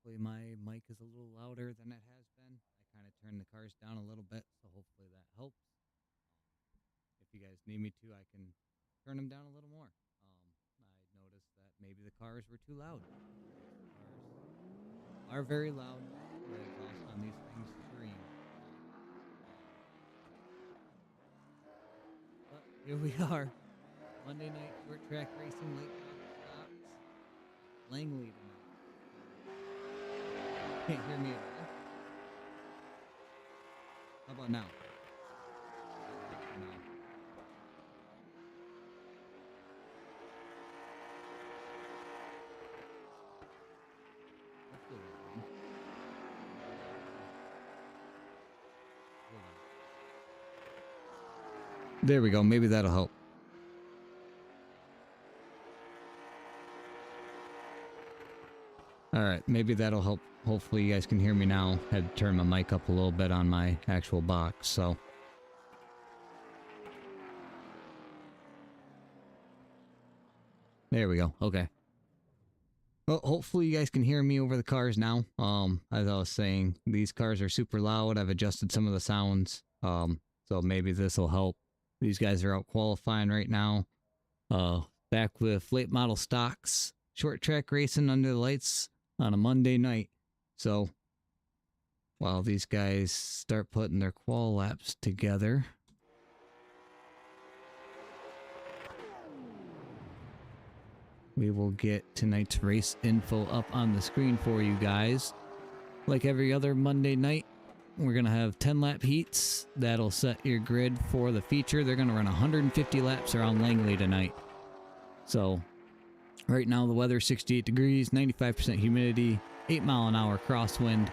hopefully my mic is a little louder than it has been. I kind of turned the cars down a little bit, so hopefully that helps. If you guys need me to, I can turn them down a little more. I noticed that maybe the cars were too loud. Cars are very loud. The exhaust on these things scream. But here we are. Monday night short track racing, late model stops. Langley tonight. Can't hear me at all. How about now? No. Hopefully that one. There we go. Maybe that'll help. All right, maybe that'll help. Hopefully you guys can hear me now. Had to turn my mic up a little bit on my actual box, so. There we go. Okay. Well, hopefully you guys can hear me over the cars now. As I was saying, these cars are super loud. I've adjusted some of the sounds. So maybe this will help. These guys are out qualifying right now. Back with late model stocks, short track racing under the lights on a Monday night. So while these guys start putting their qual laps together, we will get tonight's race info up on the screen for you guys. Like every other Monday night, we're going to have 10 lap heats. That'll set your grid for the feature. They're going to run 150 laps around Langley tonight. So right now the weather 68 degrees, 95% humidity, 8-mile-an-hour crosswind.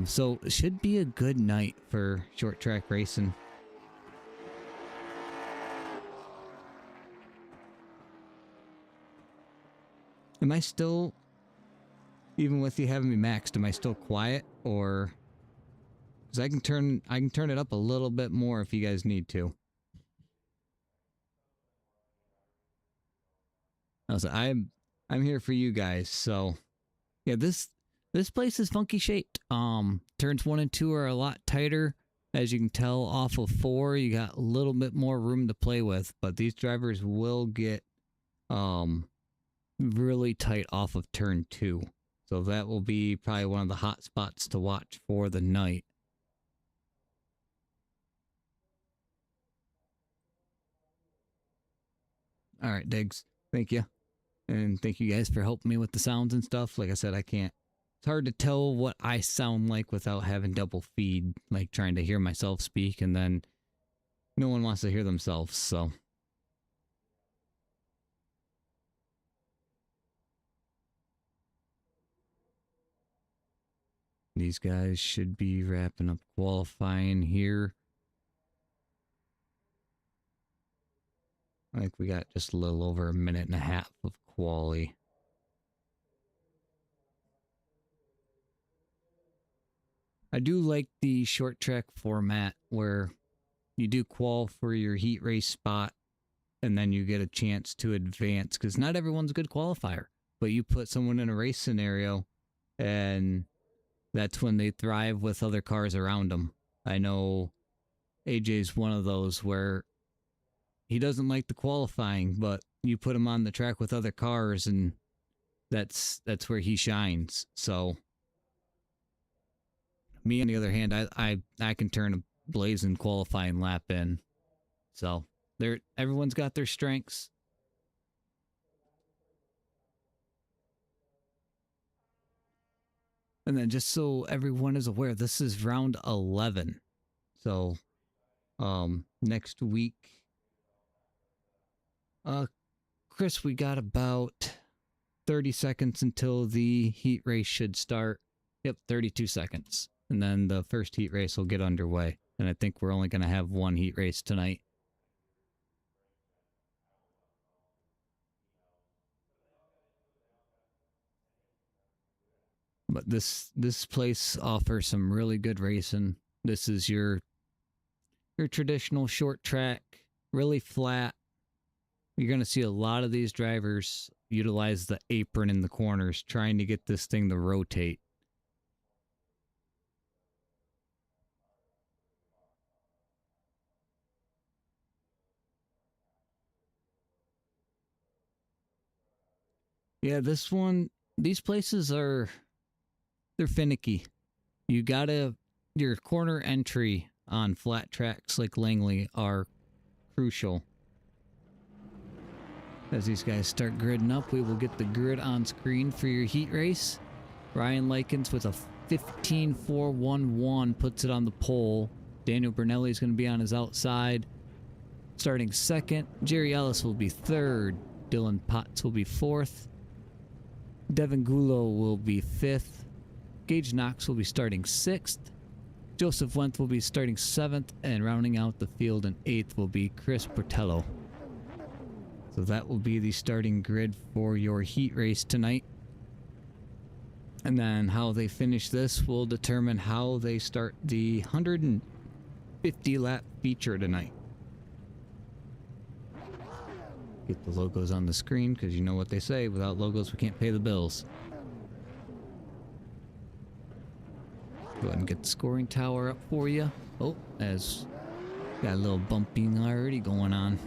So it should be a good night for short track racing. Am I still, even with you having me maxed, am I still quiet, or? Because I can turn it up a little bit more if you guys need to. I'm here for you guys. So yeah, this place is funky shaped. Turns 1 and 2 are a lot tighter. As you can tell off of 4, you got a little bit more room to play with, but these drivers will get really tight off of turn 2. So that will be probably one of the hot spots to watch for the night. All right, Diggs. Thank you. And thank you guys for helping me with the sounds and stuff. Like I said, I can't. It's hard to tell what I sound like without having double feed, like trying to hear myself speak, and then no one wants to hear themselves, so. These guys should be wrapping up qualifying here. I think we got just a little over a minute and a half of quali. I do like the short track format where you do qual for your heat race spot and then you get a chance to advance, because not everyone's a good qualifier, but you put someone in a race scenario and that's when they thrive with other cars around them. I know AJ's one of those where he doesn't like the qualifying, but you put him on the track with other cars and that's where he shines. So me, on the other hand, I can turn a blazing qualifying lap in. So everyone's got their strengths. And then just so everyone is aware, this is round 11. So next week, Chris, we got about 30 seconds until the heat race should start. Yep, 32 seconds. And then the first heat race will get underway. And I think we're only going to have one heat race tonight. But this place offers some really good racing. This is your traditional short track, really flat. You're going to see a lot of these drivers utilize the apron in the corners, trying to get this thing to rotate. Yeah, this one, these places they're finicky. You gotta, your corner entry on flat tracks like Langley are crucial. As these guys start gridding up, we will get the grid on screen for your heat race. Ryan Likens with a 15.411 puts it on the pole. Daniel Bernelli is going to be on his outside. Starting second, Jerry Ellis will be third. Dylan Potts will be fourth. Devin Gulo will be fifth. Gage Knox will be starting sixth. Joseph Wendt will be starting seventh. And rounding out the field in eighth will be Chris Portello. So that will be the starting grid for your heat race tonight. And then how they finish this will determine how they start the 150 lap feature tonight. Get the logos on the screen because you know what they say, without logos we can't pay the bills. Go ahead and get the scoring tower up for you. Oh, as got a little bumping already going on.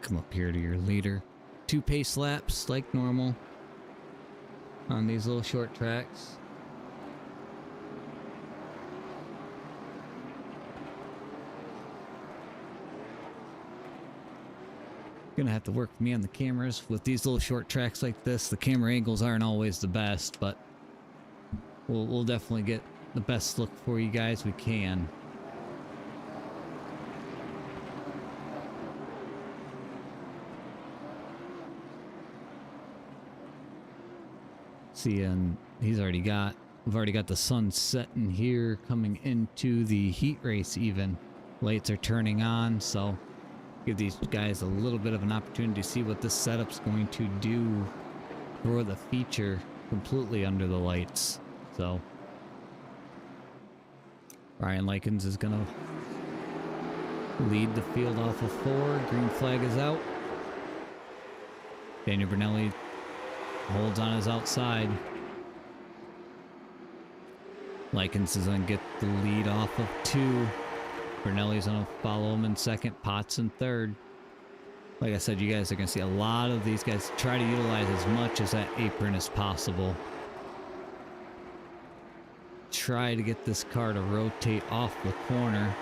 Come up here to your leader. 2 pace laps like normal on these little short tracks. Gonna have to work with me on the cameras with these little short tracks like this. The camera angles aren't always the best, but we'll definitely get the best look for you guys we can. See, and we've already got the sun setting here coming into the heat race even. Lights are turning on, so give these guys a little bit of an opportunity to see what this setup's going to do for the feature completely under the lights. So Ryan Likens is gonna lead the field off of 4. Green flag is out. Daniel Bernelli holds on his outside. Likens is gonna get the lead off of 2. Bernelli's gonna follow him in second, Potts in third. Like I said, you guys are gonna see a lot of these guys try to utilize as much as that apron as possible. Try to get this car to rotate off the corner.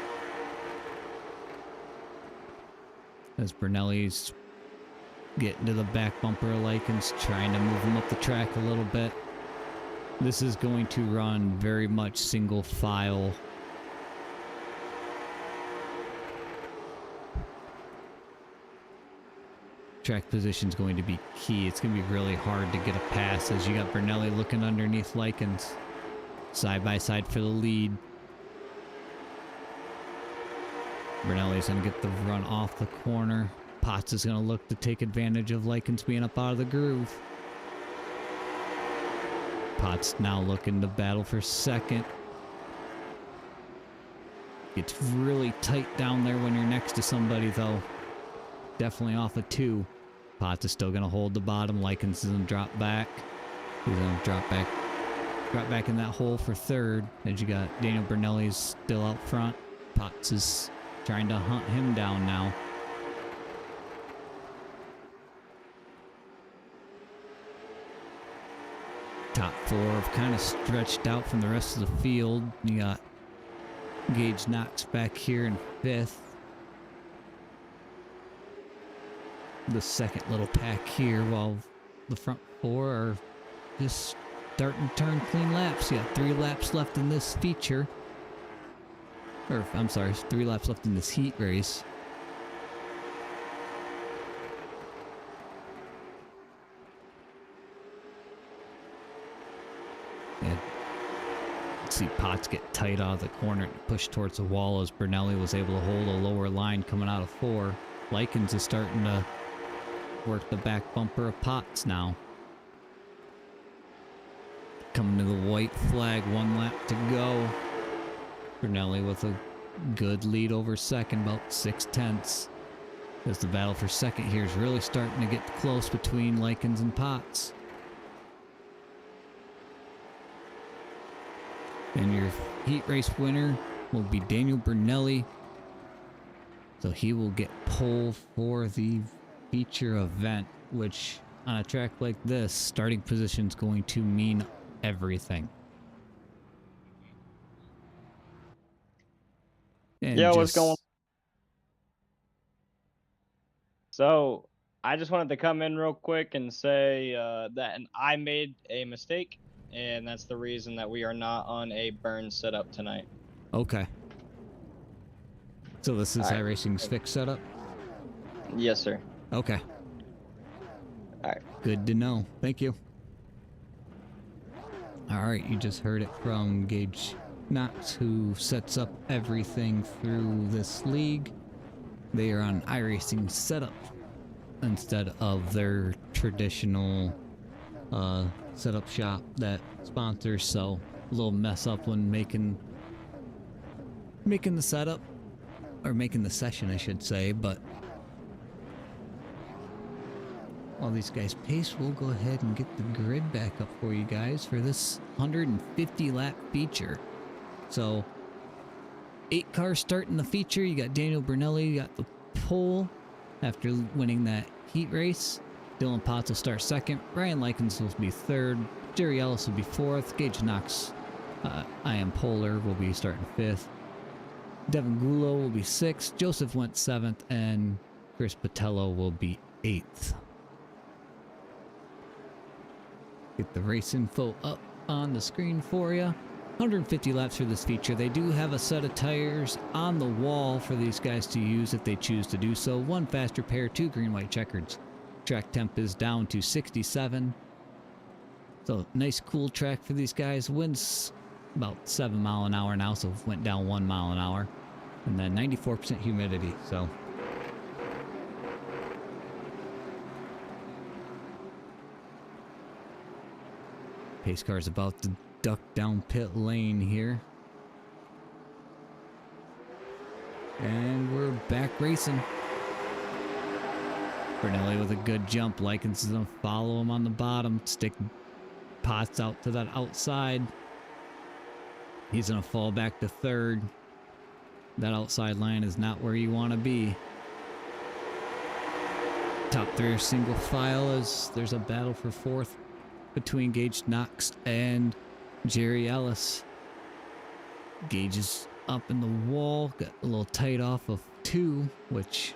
As Bernelli's getting to the back bumper of Likens, trying to move him up the track a little bit. This is going to run very much single file. Track position is going to be key. It's going to be really hard to get a pass as you got Bernelli looking underneath Likens. Side by side for the lead. Bernelli's going to get the run off the corner. Potts is going to look to take advantage of Likens being up out of the groove. Potts now looking to battle for second. It's really tight down there when you're next to somebody though. Definitely off of 2. Potts is still going to hold the bottom. Likens is going to drop back. He's going to drop back in that hole for third. As you got Daniel Bernelli's still out front. Potts is trying to hunt him down now. Top 4 have kind of stretched out from the rest of the field. You got Gage Knox back here in 5th. The second little pack here, while the front 4 are just starting to turn clean laps. You got 3 laps left in this feature. Or, I'm sorry, 3 laps left in this heat race. And see Potts get tight out of the corner and push towards the wall as Bernelli was able to hold a lower line coming out of 4. Likens is starting to work the back bumper of Potts now. Coming to the white flag, 1 lap to go. Brunelli with a good lead over second, about 6/10. As the battle for second here is really starting to get close between Likens and Potts. And your heat race winner will be Daniel Brunelli. So he will get pole for the feature event, which on a track like this, starting position is going to mean everything. And yeah, what's going on? So I just wanted to come in real quick and say that I made a mistake, and that's the reason that we are not on a burn setup tonight. Okay. So this is All right. iRacing's fixed setup? Yes, sir. Okay. All right. Good to know. Thank you. All right, you just heard it from Gage Knox, who sets up everything through this league. They are on iRacing setup instead of their traditional setup shop that sponsors, so a little mess up when making the setup, or making the session I should say, but while these guys pace, we'll go ahead and get the grid back up for you guys for this 150 lap feature. So 8 cars starting the feature. You got Daniel Brunelli, you got the pole after winning that heat race. Dylan Potts will start second. Ryan Likens will be third. Jerry Ellis will be fourth. Gage Knox, I am Polar, will be starting fifth. Devin Gulo will be sixth. Joseph went seventh, and Chris Patello will be eighth. Get the race info up on the screen for you. 150 laps for this feature. They do have a set of tires on the wall for these guys to use if they choose to do so. 1 fast repair, 2 green-white checkers. Track temp is down to 67. So nice cool track for these guys. Wind's about 7 mile an hour now, so went down 1 mile an hour. And then 94% humidity, so pace car's about to duck down pit lane here. And we're back racing. Brunelli with a good jump. Likens is going to follow him on the bottom. Stick Potts out to that outside. He's going to fall back to third. That outside line is not where you want to be. Top 3 are single file as there's a battle for fourth between Gage Knox and Jerry Ellis. Gage is up in the wall, got a little tight off of 2, which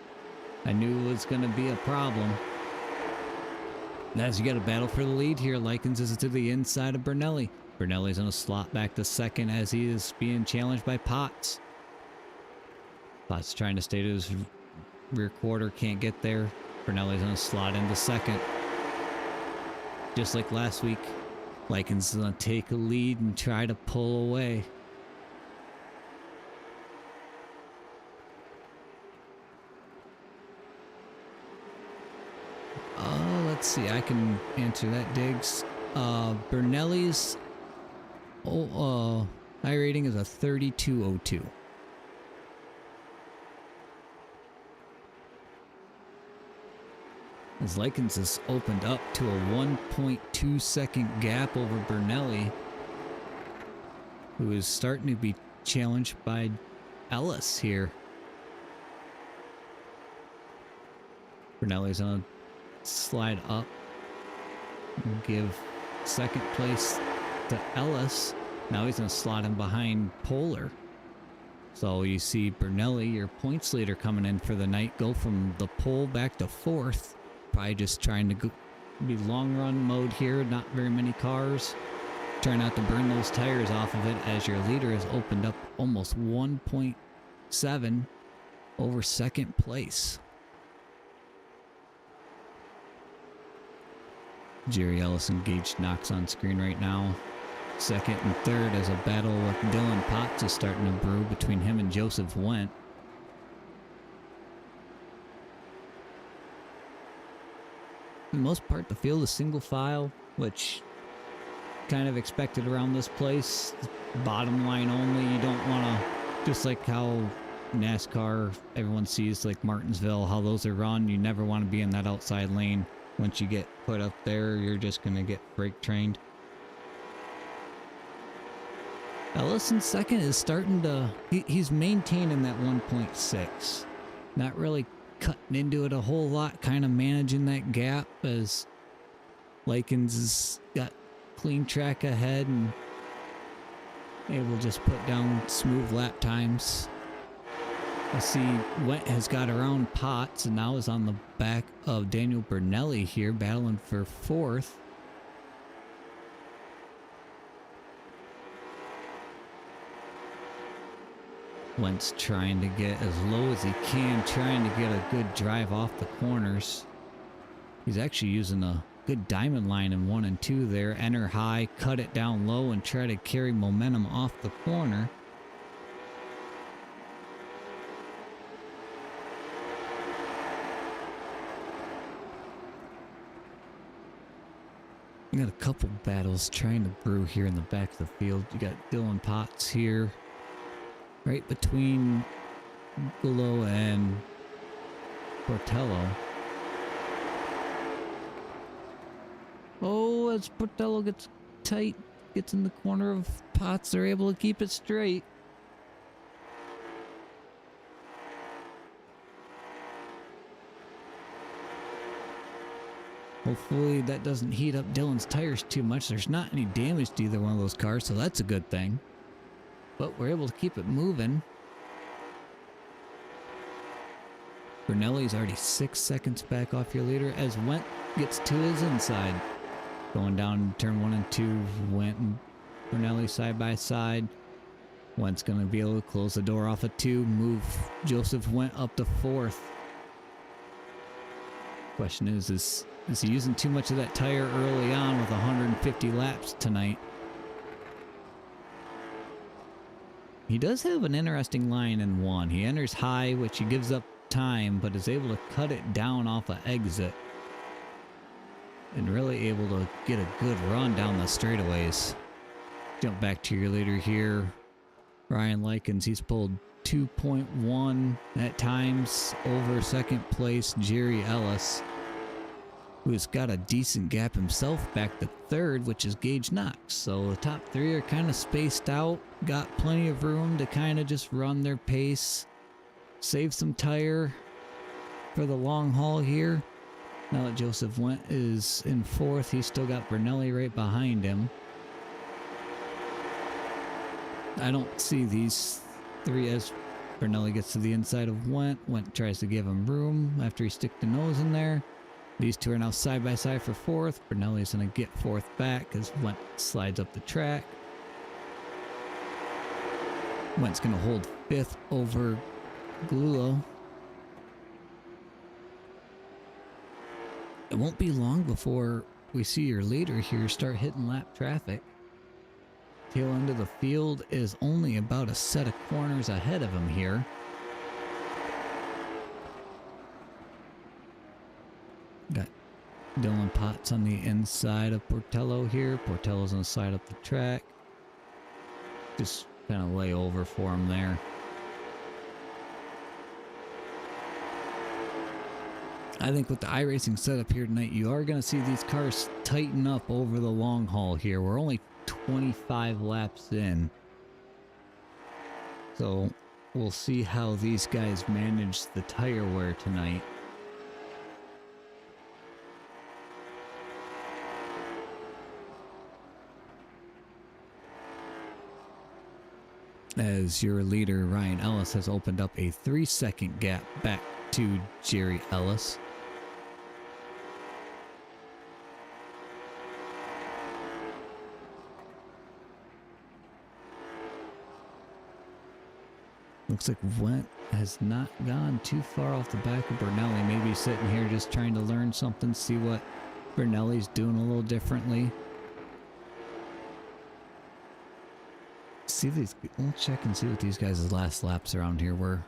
I knew was going to be a problem. As you got a battle for the lead here, Likens is to the inside of Brunelli. Brunelli's going to slot back to second as he is being challenged by Potts. Potts trying to stay to his rear quarter, can't get there. Brunelli's going to slot into second. Just like last week, Likens is going to take a lead and try to pull away. Let's see, I can answer that, Diggs. Brunelli's high rating is a 3202. As Likens has opened up to a 1.2 second gap over Brunelli, who is starting to be challenged by Ellis here. Brunelli's on a slide up and give second place to Ellis. Now he's going to slot him behind Polar. So you see Brunelli, your points leader, coming in for the night, go from the pole back to fourth. Probably just trying to be long run mode here. Not very many cars. Try not to burn those tires off of it as your leader has opened up almost 1.7 over second place. Jerry Ellis and Gage Knox on screen right now. Second and third as a battle with Dylan Potts is starting to brew between him and Joseph Wendt. For the most part, the field is single file, which kind of expected around this place. Bottom line only. You don't want to, just like how NASCAR, everyone sees like Martinsville, how those are run. You never want to be in that outside lane. Once you get put up there, you're just going to get brake trained. Ellison second is starting to, he's maintaining that 1.6. Not really cutting into it a whole lot, kind of managing that gap as Likens has got clean track ahead and able to just put down smooth lap times. I see Went has got around Potts and now is on the back of Daniel Bernelli here, battling for fourth. Wentz trying to get as low as he can, trying to get a good drive off the corners. He's actually using a good diamond line in 1 and 2 there. Enter high, cut it down low, and try to carry momentum off the corner. We got a couple battles trying to brew here in the back of the field. You got Dylan Potts here, right between Gullo and Portello. Oh, as Portello gets tight, gets in the corner of Potts, they're able to keep it straight. Hopefully that doesn't heat up Dylan's tires too much. There's not any damage to either one of those cars, so that's a good thing. But we're able to keep it moving. Bernelli's already 6 seconds back off your leader as Went gets to his inside. Going down turn 1 and 2, Went and Bernelli side by side. Went's going to be able to close the door off of 2, move Joseph Went up to 4th. Question is he using too much of that tire early on with 150 laps tonight? He does have an interesting line in 1. He enters high, which he gives up time, but is able to cut it down off an exit. And really able to get a good run down the straightaways. Jump back to your leader here. Ryan Likens, he's pulled 2.1 at times over second place Jerry Ellis, who's got a decent gap himself back to third, which is Gage Knox. So the top 3 are kind of spaced out, got plenty of room to kind of just run their pace, save some tire for the long haul here. Now that Joseph Went is in 4th, he's still got Bernelli right behind him. I don't see these 3 as Bernelli gets to the inside of Went. Went tries to give him room after he stick the nose in there. These 2 are now side by side for 4th. Bernelli's going to get 4th back as Went slides up the track. Went's going to hold 5th over Gullo. It won't be long before we see your leader here start hitting lap traffic. Tail end of the field is only about a set of corners ahead of him here. Got Dylan Potts on the inside of Portello here. Portello's on the side up the track. Just kind of lay over for him there. I think with the iRacing setup here tonight, you are going to see these cars tighten up over the long haul here. We're only 25 laps in. So we'll see how these guys manage the tire wear tonight. As your leader, Ryan Ellis, has opened up a 3-second gap back to Jerry Ellis. Looks like Went has not gone too far off the back of Bernelli. Maybe sitting here just trying to learn something, see what Bernelli's doing a little differently. See these. We'll check and see what these guys' last laps around here were.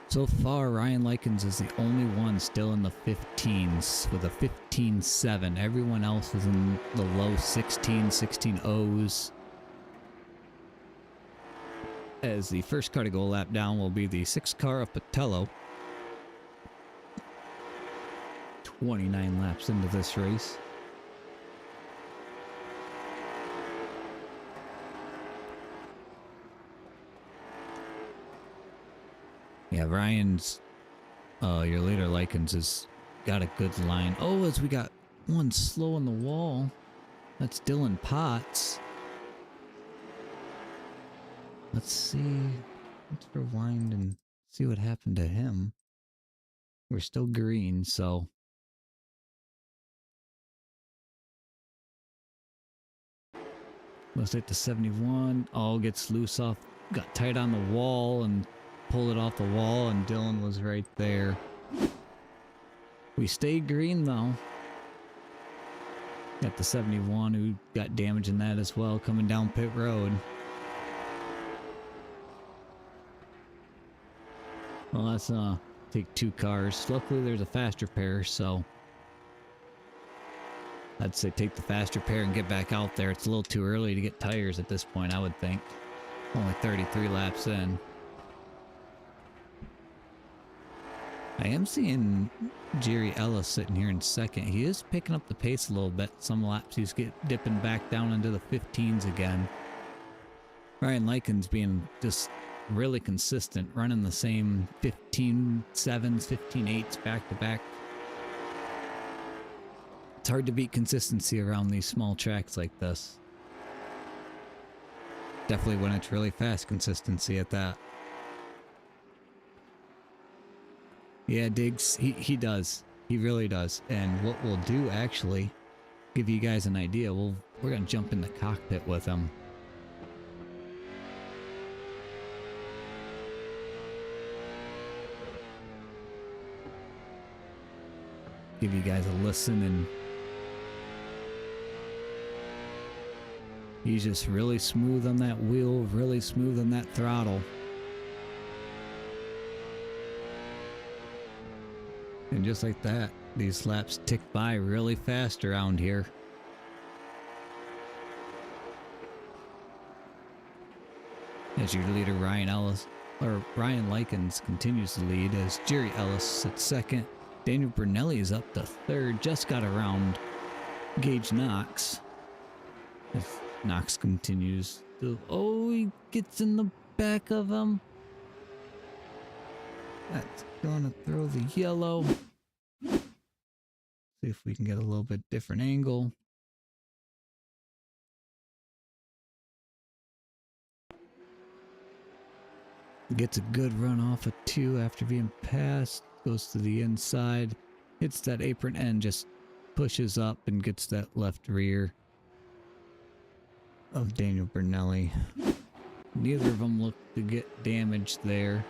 So far, Ryan Likens is the only one still in the 15s with a 15.7. Everyone else is in the low 16.0s. As the first car to go a lap down will be the 6th car of Patello. 29 laps into this race. Yeah, Ryan's, your leader Likens has got a good line. Oh, as we got one slow on the wall. That's Dylan Potts. Let's see. Let's rewind and see what happened to him. We're still green, so. Let's hit the 71. Oh, gets loose off. Got tight on the wall and pulled it off the wall, and Dylan was right there. We stayed green, though. Got the 71 who got damage in that as well, coming down pit road. Well, let's take 2 cars. Luckily, there's a faster pair, so I'd say take the faster pair and get back out there. It's a little too early to get tires at this point, I would think. Only 33 laps in. I am seeing Jerry Ellis sitting here in second. He is picking up the pace a little bit. Some laps he's dipping back down into the 15s again. Ryan Likens being just really consistent, running the same 15.7s, 15.8s back to back. It's hard to beat consistency around these small tracks like this. Definitely when it's really fast consistency at that. Yeah, Diggs, he does. He really does. And what we'll do, actually, give you guys an idea. We're going to jump in the cockpit with him. Give you guys a listen, and he's just really smooth on that wheel, really smooth on that throttle. And just like that, these laps tick by really fast around here. As your leader Ryan Likens continues to lead, as Jerry Ellis at second. Daniel Brunelli is up to third, just got around Gage Knox. If Knox continues to, oh, he gets in the back of him. That's gonna throw the yellow. See if we can get a little bit different angle. Gets a good run off of 2 after being passed. Goes to the inside. Hits that apron end, just pushes up and gets that left rear of Daniel Brunelli. Neither of them look to get damaged there.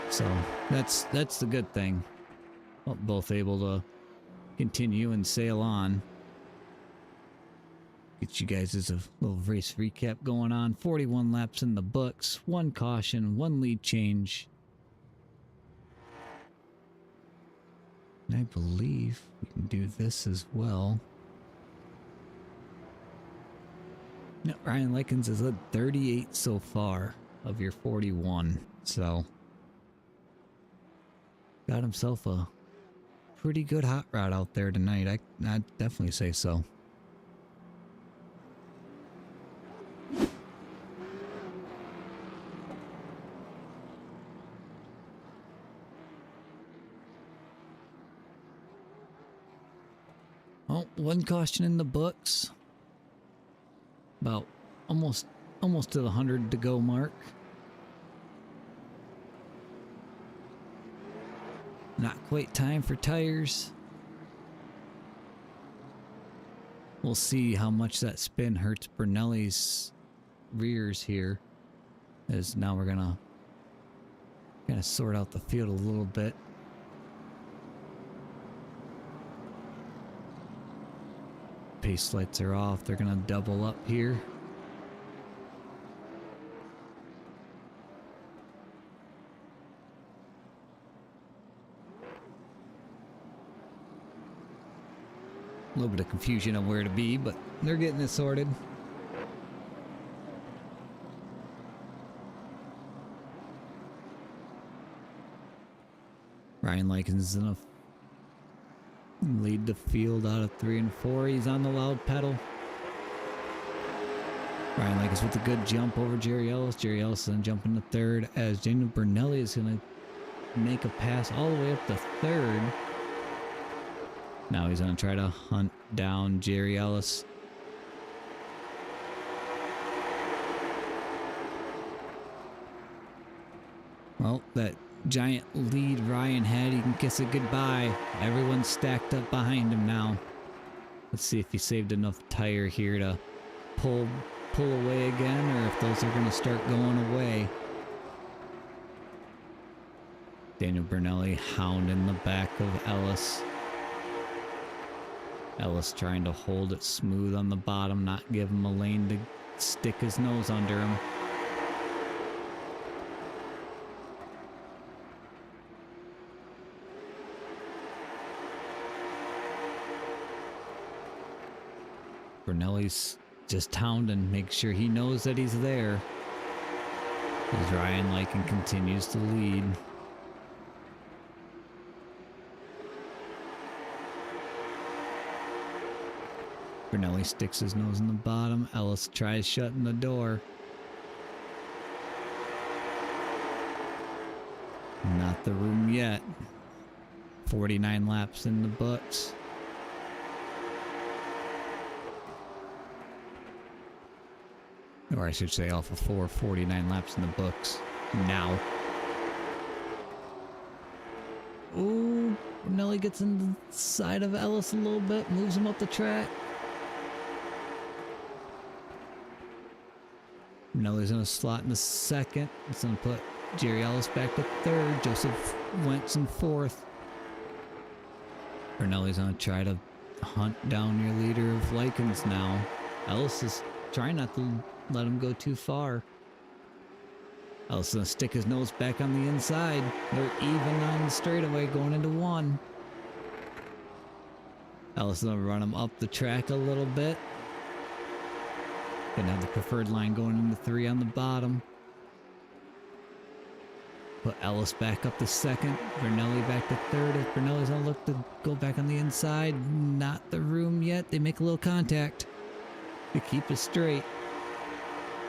So that's the good thing. Both able to continue and sail on. Get you guys as a little race recap going on. 41 laps in the books, 1 caution, 1 lead change. And I believe we can do this as well. No, Ryan Likens has led 38 so far of your 41. So got himself a pretty good hot rod out there tonight. I'd definitely say so. Well, 1 caution in the books. About almost to the 100 to go mark. Not quite time for tires. We'll see how much that spin hurts Brunelli's rears here. As now we're gonna kind of sort out the field a little bit. Pace lights are off. They're gonna double up here. little bit of confusion on where to be, but they're getting it sorted. Ryan Likens is in a lead the field out of 3 and 4. He's on the loud pedal. Ryan Likens with a good jump over Jerry Ellis. Jerry Ellis then jumping to third as Daniel Bernelli is going to make a pass all the way up to third. Now he's going to try to hunt down Jerry Ellis. Well, that giant lead Ryan had, he can kiss it goodbye. Everyone's stacked up behind him now. Let's see if he saved enough tire here to pull away again, or if those are going to start going away. Daniel Bernelli hounding the back of Ellis. Ellis trying to hold it smooth on the bottom, not give him a lane to stick his nose under him. Bernelli's just hounding, make sure he knows that he's there. As Ryan Lycan continues to lead. Bernelli sticks his nose in the bottom. Ellis tries shutting the door. Not the room yet. 49 laps in the books. Or I should say off of 49 laps in the books. Now. Ooh, Nelly gets in the side of Ellis a little bit, moves him up the track. Nelly's gonna slot in the second. It's gonna put Jerry Ellis back to third. Joseph Wentz in fourth. Bernelli's gonna try to hunt down your leader of Likens now. Ellis is trying not to let him go too far. Ellis is gonna stick his nose back on the inside. They're even on the straightaway going into one. Ellis is gonna run him up the track a little bit. Gonna have the preferred line going into 3 on the bottom. Put Ellis back up to second. Bernelli back to third. If Bernelli's gonna look to go back on the inside, not the room yet. They make a little contact to keep it straight.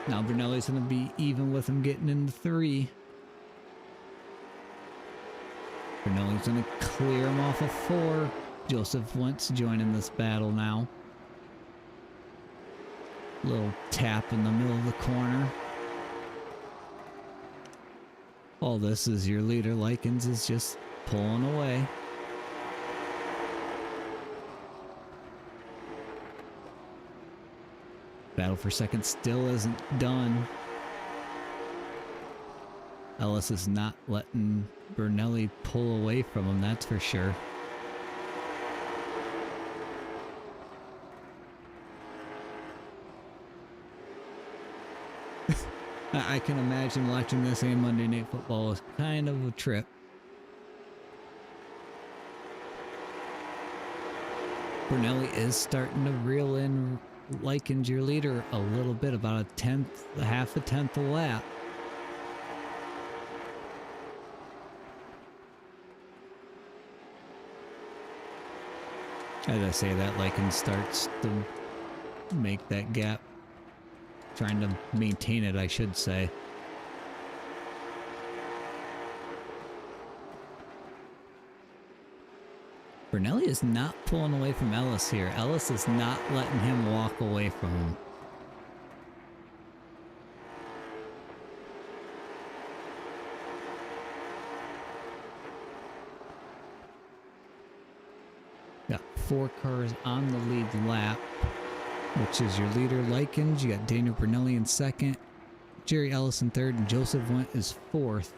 Now Bernelli's gonna be even with him getting into 3. Bernelli's gonna clear him off of 4. Joseph Wentz joining this battle now. Little tap in the middle of the corner. All this is your leader, Likens, is just pulling away. Battle for second still isn't done. Ellis is not letting Bernelli pull away from him, that's for sure. I can imagine watching this and Monday Night Football is kind of a trip. Bernelli is starting to reel in Likens, your leader, a little bit, about half a tenth a lap. As I say that, Likens starts to make that gap. Trying to maintain it, I should say. Bernelli is not pulling away from Ellis here. Ellis is not letting him walk away from him. Got 4 cars on the lead lap, which is your leader, Likens. You got Daniel Bernelli in second, Jerry Ellis in third, and Joseph Wentz is fourth.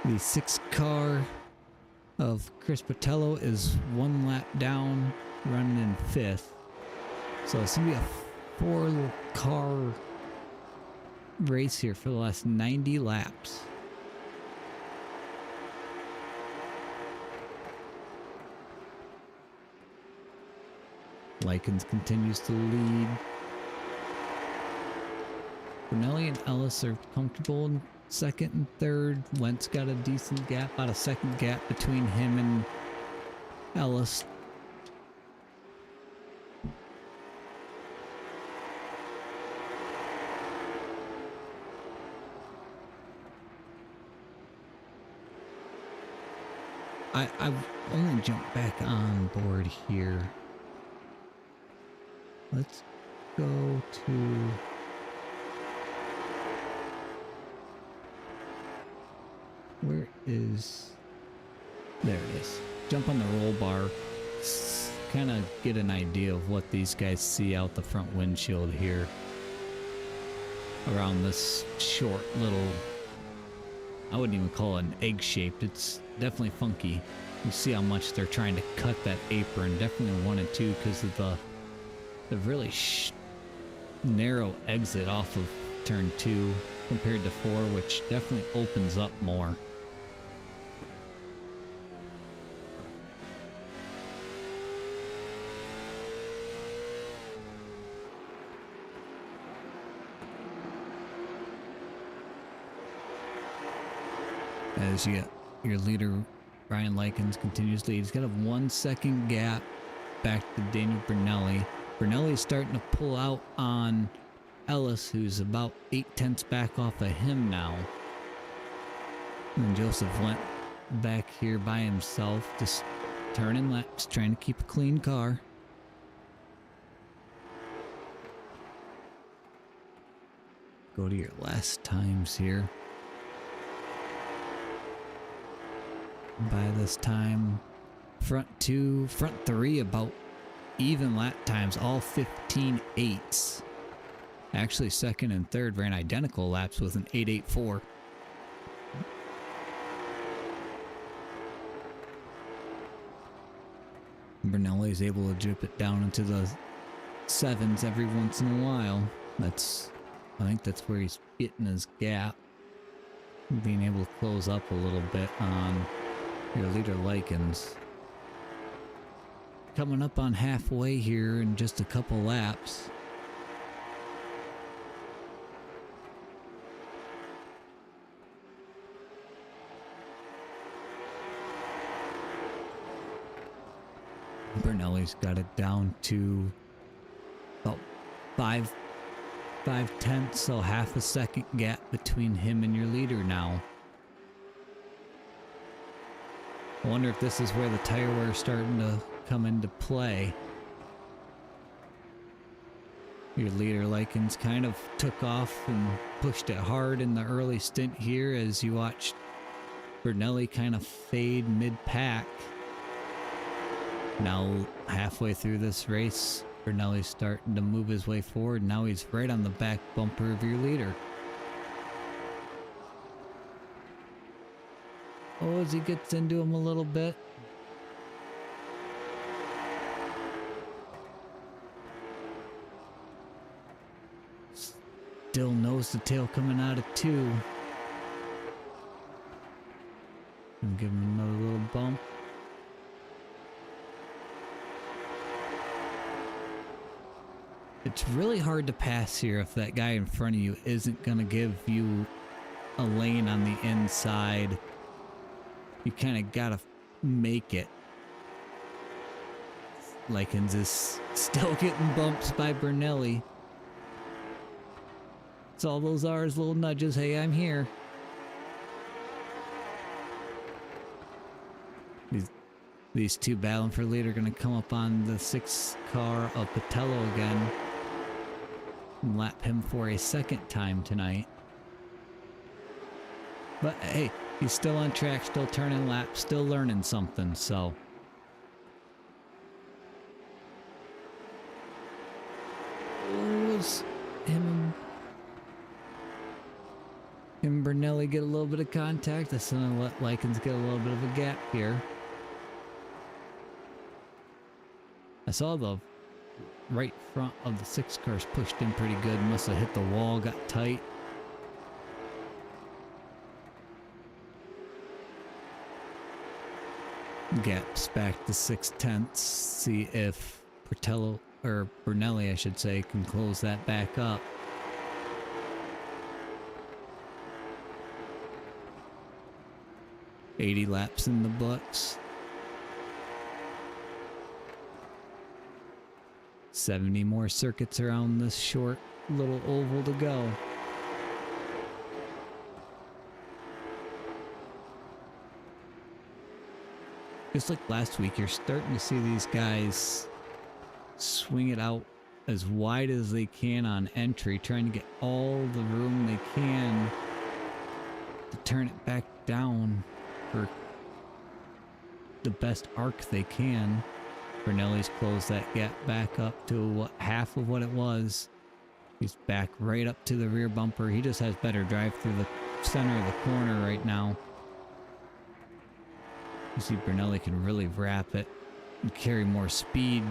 The 6th car of Chris Botello is 1 lap down, running in 5th. So it's going to be a 4-car race here for the last 90 laps. Likens continues to lead. Brunelli and Ellis are comfortable in second and third. Wentz got a decent gap, about a second gap between him and Ellis. I've only jumped back on board here. Let's go to... Where is... There it is. Jump on the roll bar. Kind of get an idea of what these guys see out the front windshield here. Around this short little... I wouldn't even call it an egg-shaped. It's definitely funky. You see how much they're trying to cut that apron. Definitely 1 and 2 because of the really narrow exit off of turn 2 compared to 4, which definitely opens up more. As you get your leader, Ryan Likens, continues to lead. He's got a 1 second gap back to Daniel Brunelli. Brunelli's starting to pull out on Ellis, who's about 8/10 back off of him now. And Joseph went back here by himself, just turning laps, trying to keep a clean car. Go to your last times here. By this time, front 3 about even lap times, all 15.8s. Actually, second and third ran identical laps with an 8.84. Brunelli is able to drip it down into the 7s every once in a while. I think that's where he's getting his gap. Being able to close up a little bit on your leader Likens. Coming up on halfway here in just a couple laps. Brunelli's got it down to about 5/10, so half a second gap between him and your leader now. I wonder if this is where the tire wear is starting to come into play. Your leader Likens kind of took off and pushed it hard in the early stint here as you watched Brunelli kind of fade mid-pack. Now halfway through this race, Brunelli's starting to move his way forward. Now he's right on the back bumper of your leader. Oh, as he gets into him a little bit. Still nose to tail coming out of 2. And give him another little bump. It's really hard to pass here if that guy in front of you isn't going to give you a lane on the inside. You kind of got to make it. Likens is still getting bumps by Brunelli. It's all those are is little nudges. Hey, I'm here. These two battling for lead are going to come up on the 6 car of Patello again. And lap him for a second time tonight. But hey, he's still on track, still turning laps, still learning something, so. Was him and Brunelli get a little bit of contact. That's gonna let Likens get a little bit of a gap here. I saw the right front of the 6 cars pushed in pretty good. Must have hit the wall, got tight. Gaps back to 6/10. See if Patello or Brunelli, I should say, can close that back up. $80 laps in the books. 70 more circuits around this short little oval to go. Just like last week, you're starting to see these guys swing it out as wide as they can on entry, trying to get all the room they can to turn it back down for the best arc they can. Brunelli's closed that gap back up to half of what it was. He's back right up to the rear bumper. He just has better drive through the center of the corner right now. You see Brunelli can really wrap it and carry more speed.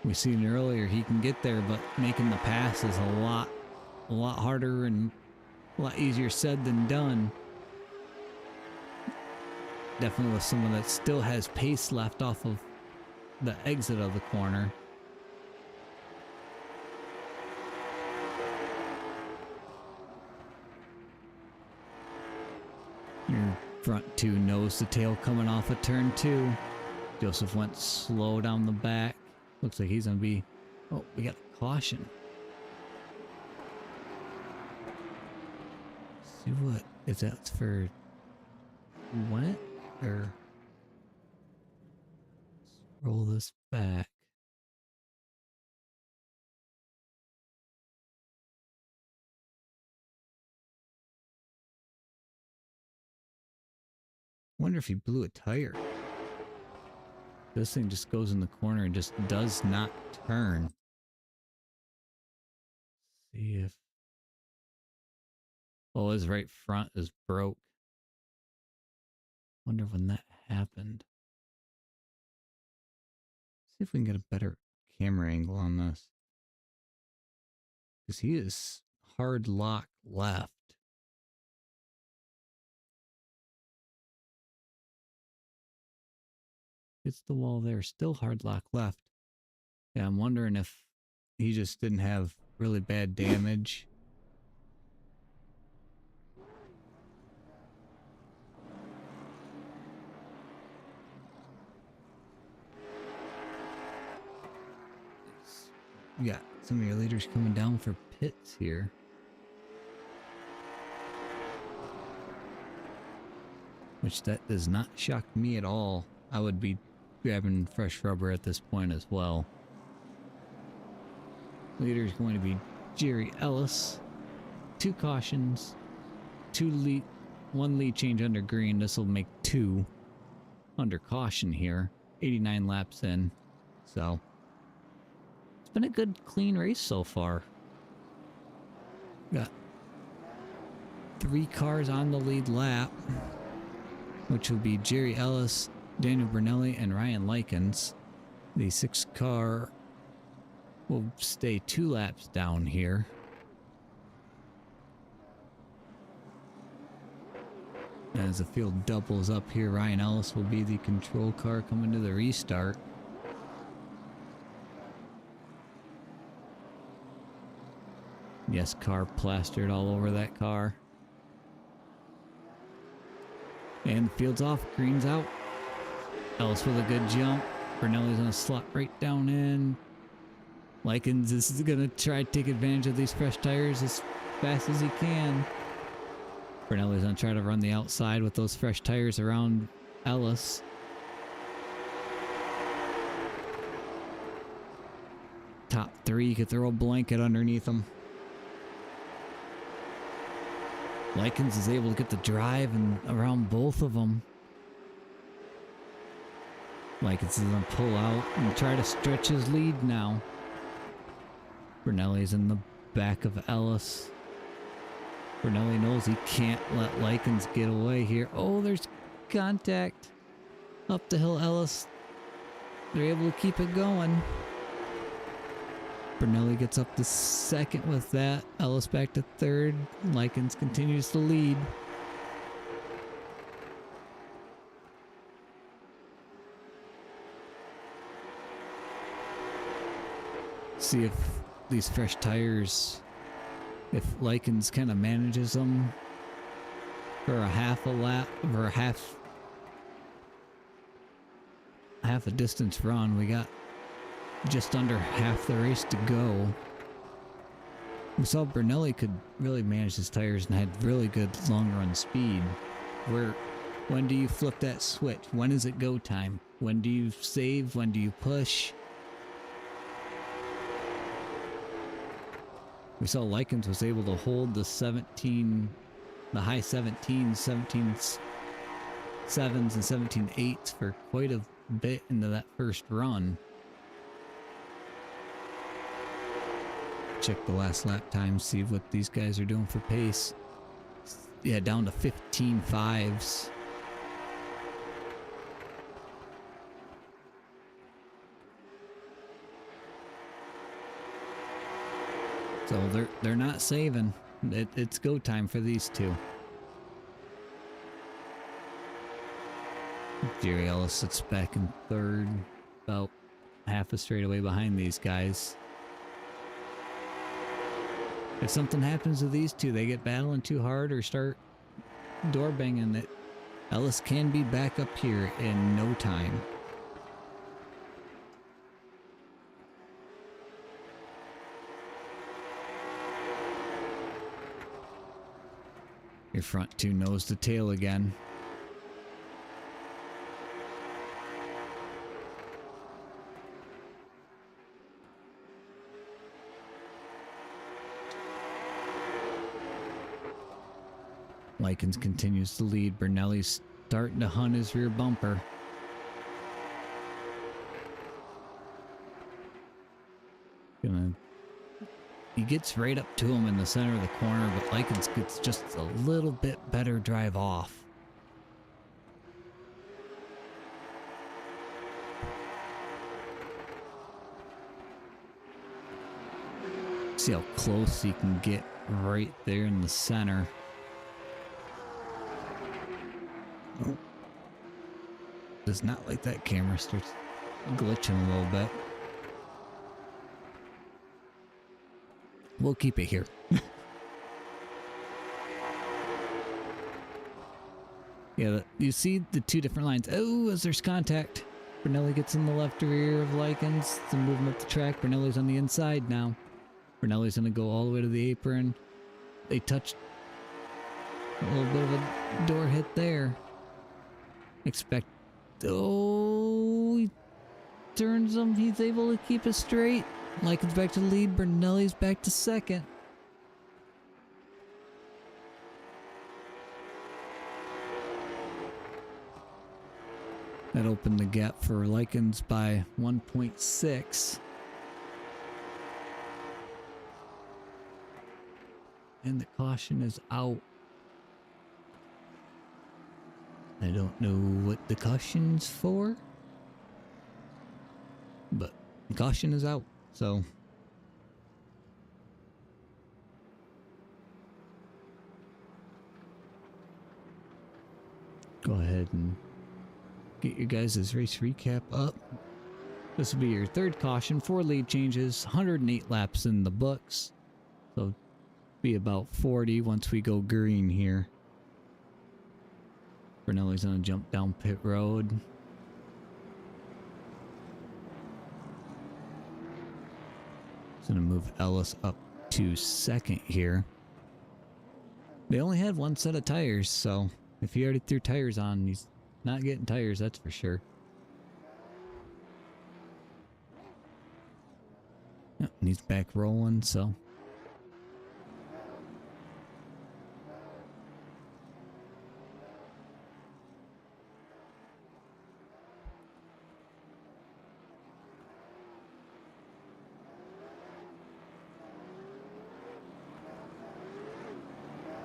We seen earlier he can get there, but making the pass is a lot harder and a lot easier said than done. Definitely with someone that still has pace left off of the exit of the corner. Your front two nose to tail coming off of turn 2. Joseph went slow down the back. Looks like he's going to be... Oh, we got a caution. Let's see what... If that's for... Wet? Or... Let's roll this back. Wonder if he blew a tire. This thing just goes in the corner and just does not turn. See if... Oh, his right front is broke. Wonder when that happened. See if we can get a better camera angle on this. Because he is hard lock left. Hits the wall there, still hard lock left. Yeah, I'm wondering if he just didn't have really bad damage. We got some of your leaders coming down for pits here. Which that does not shock me at all. I would be grabbing fresh rubber at this point as well. Leader is going to be Jerry Ellis. 2 cautions. 1 lead change under green. This will make 2 under caution here. 89 laps in. So it's been a good clean race so far. Got 3 cars on the lead lap, which will be Jerry Ellis, Daniel Brunelli, and Ryan Likens. The 6 car will stay 2 laps down here. As the field doubles up here, Ryan Ellis will be the control car coming to the restart. Yes, car plastered all over that car. And the field's off, green's out. Ellis with a good jump. Brunelli's gonna slot right down in. Likens is gonna try to take advantage of these fresh tires as fast as he can. Brunelli's gonna try to run the outside with those fresh tires around Ellis. Top 3, you could throw a blanket underneath them. Likens is able to get the drive and around both of them. Likens is going to pull out and try to stretch his lead now. Brunelli's in the back of Ellis. Brunelli knows he can't let Likens get away here. Oh, there's contact. Up the hill, Ellis. They're able to keep it going. Brunelli gets up to 2nd with that. Ellis back to 3rd. Likens continues to lead. See if these fresh tires, if Likens kind of manages them for a half a lap, or a half a distance run. We got just under half the race to go. We saw Brunelli could really manage his tires and had really good long run speed. When do you flip that switch? When is it go time? When do you save? When do you push? We saw Likens was able to hold the high 17s, 17 sevens and 17 eights for quite a bit into that first run. Check the last lap time, see what these guys are doing for pace. Yeah, down to 15 fives. So they're not saving. It's go time for these two. Jerry Ellis sits back in third, about half a straightaway behind these guys. If something happens to these two, they get battling too hard or start door banging it, Ellis can be back up here in no time. Your front two nose to tail again. Likens continues to lead. Brunelli's starting to hunt his rear bumper. He gets right up to him in the center of the corner, but Likens gets just a little bit better drive off. See how close he can get right there in the center. Oh. Does not like that camera starts glitching a little bit. We'll keep it here. Yeah, you see the two different lines. Oh, as there's contact. Brunelli gets in the left rear of Likens. Some movement up the track. Brunelli's on the inside now. Brunelli's going to go all the way to the apron. They touched a little bit of a door hit there. Oh, he turns him. He's able to keep it straight. Likens back to the lead. Brunelli's back to second. That opened the gap for Likens by 1.6. And the caution is out. I don't know what the caution's for, but the caution is out, so. Go ahead and get your guys' race recap up. This will be your third caution, 4 lead changes, 108 laps in the books. So be about 40 once we go green here. Brunelli's gonna jump down pit road. He's gonna move Ellis up to second here. They only had one set of tires, so if he already threw tires on, he's not getting tires, that's for sure. Yep, and he's back rolling, so.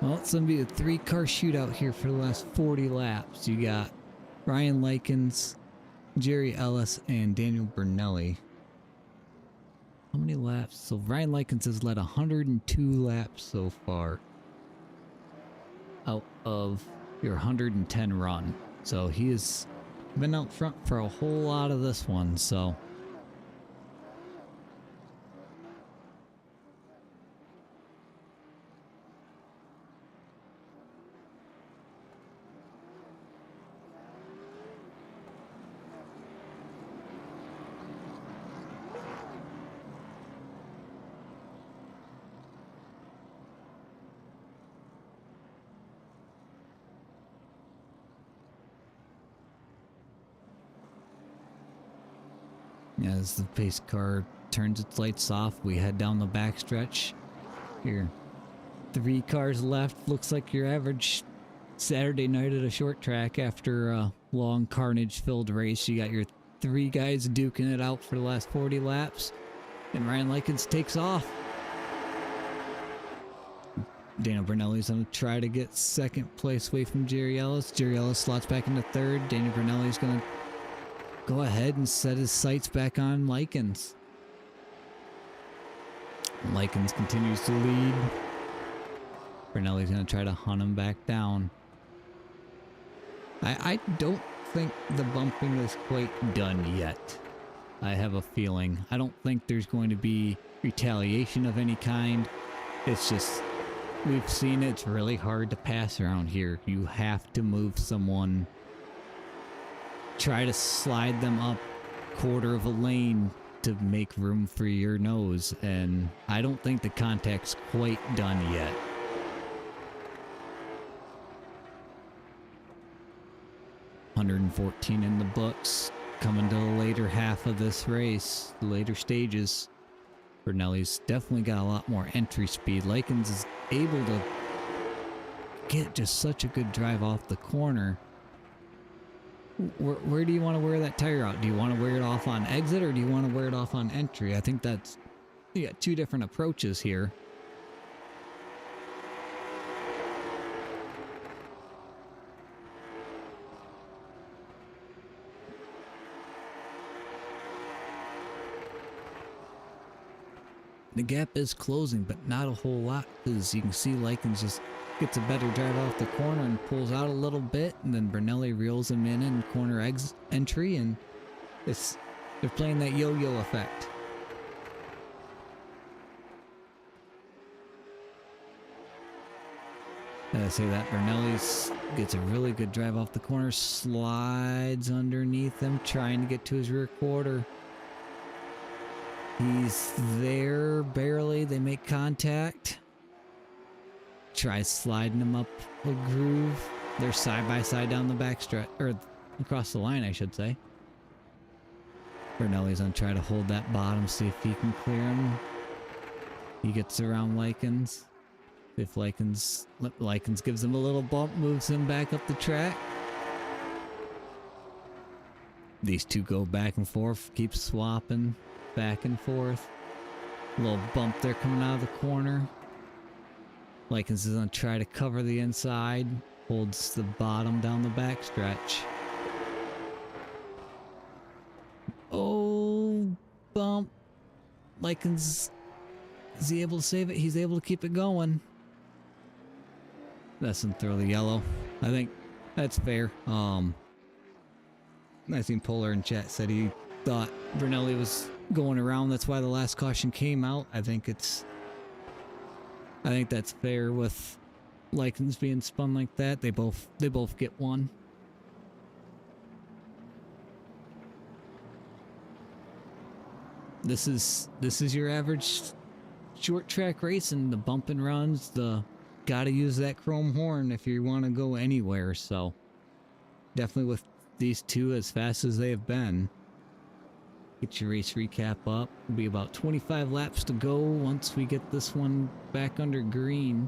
Well, it's going to be a 3-car shootout here for the last 40 laps. You got Ryan Likens, Jerry Ellis, and Daniel Brunelli. How many laps? So Ryan Likens has led 102 laps so far out of your 110 run. So he has been out front for a whole lot of this one, so. As the pace car turns its lights off, we head down the backstretch. Here, 3 cars left. Looks like your average Saturday night at a short track after a long carnage-filled race. You got your 3 guys duking it out for the last 40 laps, and Ryan Likens takes off. Daniel Brunelli's going to try to get second place away from Jerry Ellis. Jerry Ellis slots back into third. Daniel Brunelli's going to go ahead and set his sights back on Likens. Likens continues to lead. Brunelli's going to try to hunt him back down. I don't think the bumping is quite done yet. I have a feeling. I don't think there's going to be retaliation of any kind. It's just, we've seen it's really hard to pass around here. You have to move someone, try to slide them up quarter of a lane to make room for your nose, and I don't think the contact's quite done yet. $114 in the books, coming to the later half of this race, the later stages. Brunelli's definitely got a lot more entry speed. Likens is able to get just such a good drive off the corner. Where do you want to wear that tire out? Do you want to wear it off on exit, or do you want to wear it off on entry? I think that's, you got 2 different approaches here. The gap is closing, but not a whole lot, because you can see Likens just gets a better drive off the corner and pulls out a little bit, and then Brunelli reels him in corner entry, and they're playing that yo-yo effect. I say that Brunelli gets a really good drive off the corner, slides underneath him, trying to get to his rear quarter. He's there, barely. They make contact. Tries sliding him up a groove. They're side by side down the backstretch, or across the line, I should say. Brunelli's gonna try to hold that bottom, see if he can clear him. He gets around Likens. If Likens gives him a little bump, moves him back up the track. These 2 go back and forth, keep swapping back and forth. A little bump there coming out of the corner. Likens is going to try to cover the inside. Holds the bottom down the backstretch. Oh, bump. Likens, is he able to save it? He's able to keep it going. That's in thoroughly yellow. I think that's fair. I seen Polar in chat said he thought Brunelli was going around. That's why the last caution came out. I think that's fair with Likens being spun like that. They both get one. This is your average short track racing. The bump and runs, the gotta use that chrome horn if you want to go anywhere. So definitely with these 2 as fast as they have been. Get your race recap up. It'll be about 25 laps to go once we get this one back under green.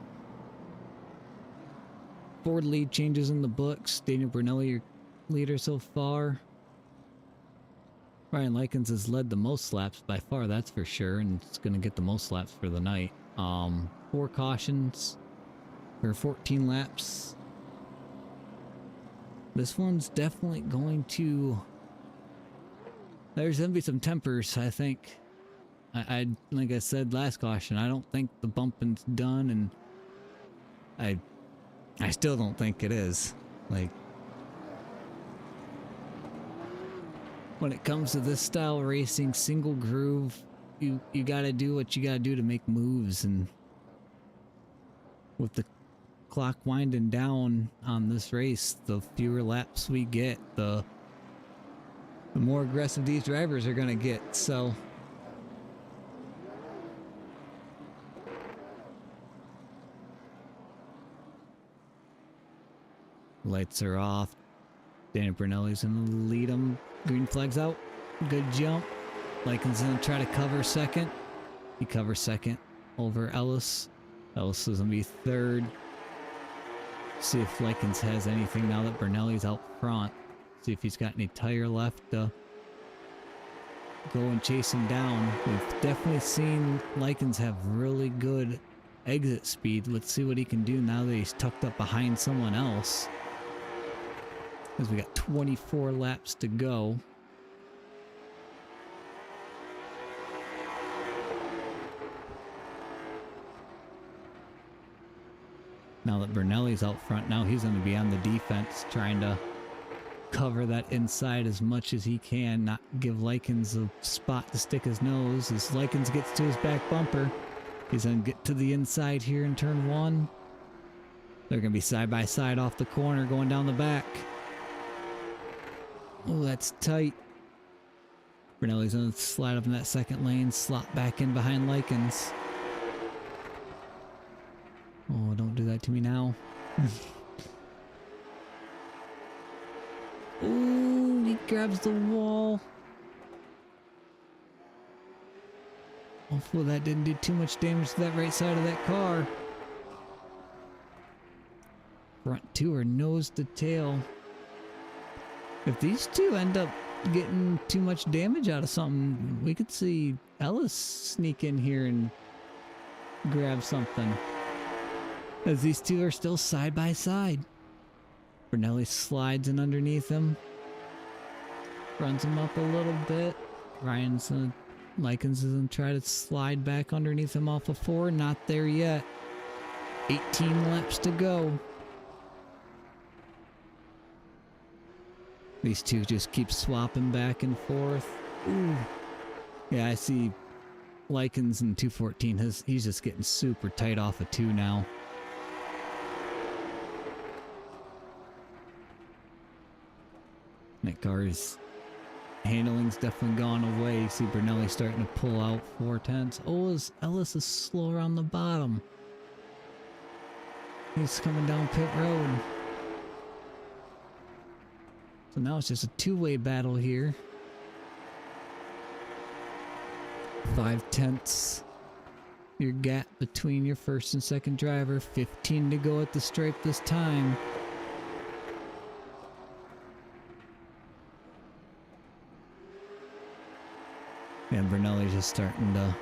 Ford lead changes in the books. Daniel Brunelli, your leader so far. Ryan Likens has led the most laps by far, that's for sure, and it's going to get the most laps for the night. 4 cautions for 14 laps. This one's definitely going to... There's going to be some tempers, I think. I like I said last caution, I don't think the bumping's done, and I still don't think it is. Like, when it comes to this style of racing, single groove, you gotta do what you gotta do to make moves, and with the clock winding down on this race, the fewer laps we get, the more aggressive these drivers are gonna get. So lights are off. Daniel Brunelli's gonna lead him. Green flag's out. Good jump. Likens gonna try to cover second. He covers second over Ellis. Ellis is gonna be third. See if Likens has anything now that Bernelli's out front. See if he's got any tire left to go and chase him down. We've definitely seen Likens have really good exit speed. Let's see what he can do now that he's tucked up behind someone else. Because we got 24 laps to go. Now that Bernelli's out front, now he's going to be on the defense, trying to cover that inside as much as he can, not give Likens a spot to stick his nose. As Likens gets to his back bumper, he's going to get to the inside here in turn one. They're going to be side by side off the corner going down the back. Oh, that's tight. Bernelli's going to slide up in that second lane, slot back in behind Likens. Oh, don't do that to me now. Ooh, he grabs the wall. Hopefully that didn't do too much damage to that right side of that car. Front two are nose to tail. If these two end up getting too much damage out of something, we could see Ellis sneak in here and grab something. As these two are still side by side. Bernelli slides in underneath him. Runs him up a little bit. Likens is gonna try to slide back underneath him off of 4. Not there yet. 18 laps to go. These two just keep swapping back and forth. Ooh. Yeah, I see Likens in 214. He's just getting super tight off of 2 now. That car's handling's definitely gone away. You see Bernelli starting to pull out 4/10. Oh, Ellis is slower on the bottom. He's coming down pit road. So now it's just a two-way battle here. 5/10 your gap between your first and second driver. 15 to go at the stripe this time. And Bernelli's just starting to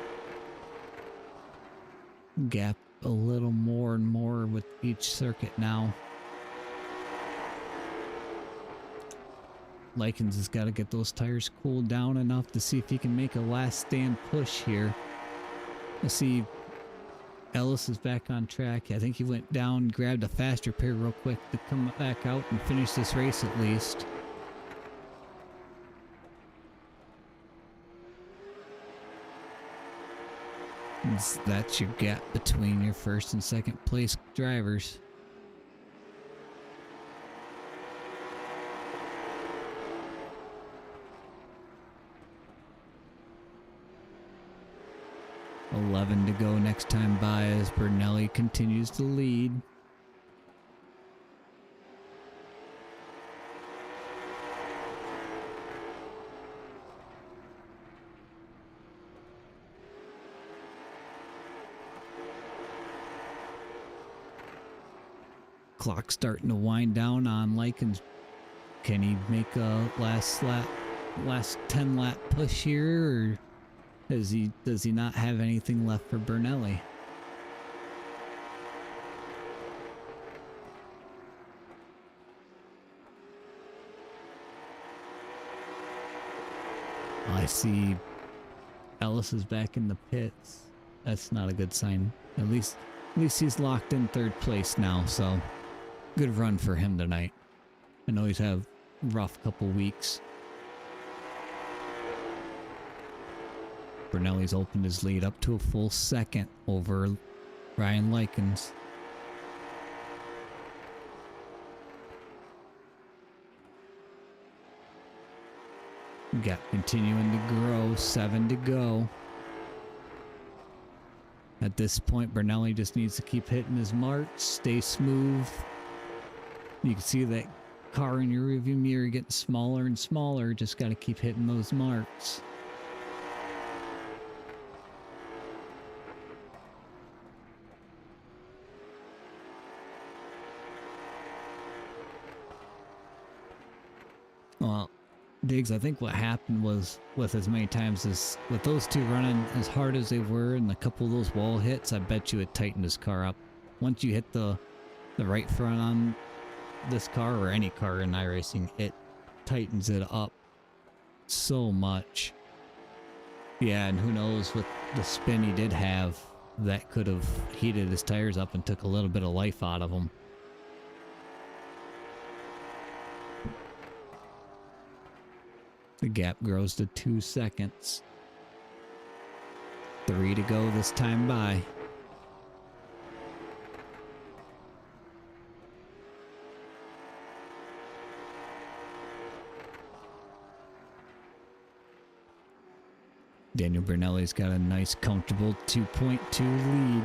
gap a little more and more with each circuit now. Likens has got to get those tires cooled down enough to see if he can make a last stand push here. Let's see. Ellis is back on track. I think he went down, grabbed a fast repair real quick to come back out and finish this race at least. That's your gap between your first and second place drivers. $11 to go next time by as Bernelli continues to lead. Clock starting to wind down on Likens. Can he make a last 10 lap push here, or does he not have anything left for Bernelli? I see Ellis is back in the pits. That's not a good sign. At least he's locked in third place now, so good run for him tonight. I know he's had a rough couple weeks. Bernelli's opened his lead up to a full second over Ryan Likens. Gap continuing to grow, 7 to go. At this point, Bernelli just needs to keep hitting his marks, stay smooth. You can see that car in your rearview mirror getting smaller and smaller. Just got to keep hitting those marks. Diggs, I think what happened was with as many times as with those two running as hard as they were and a couple of those wall hits, I bet you it tightened his car up. Once you hit the right front on this car or any car in iRacing, it tightens it up so much. Yeah, and who knows, with the spin he did have, that could have heated his tires up and took a little bit of life out of them. The gap grows to 2 seconds. 3 to go this time by. Daniel Brunelli's got a nice, comfortable 2.2 lead.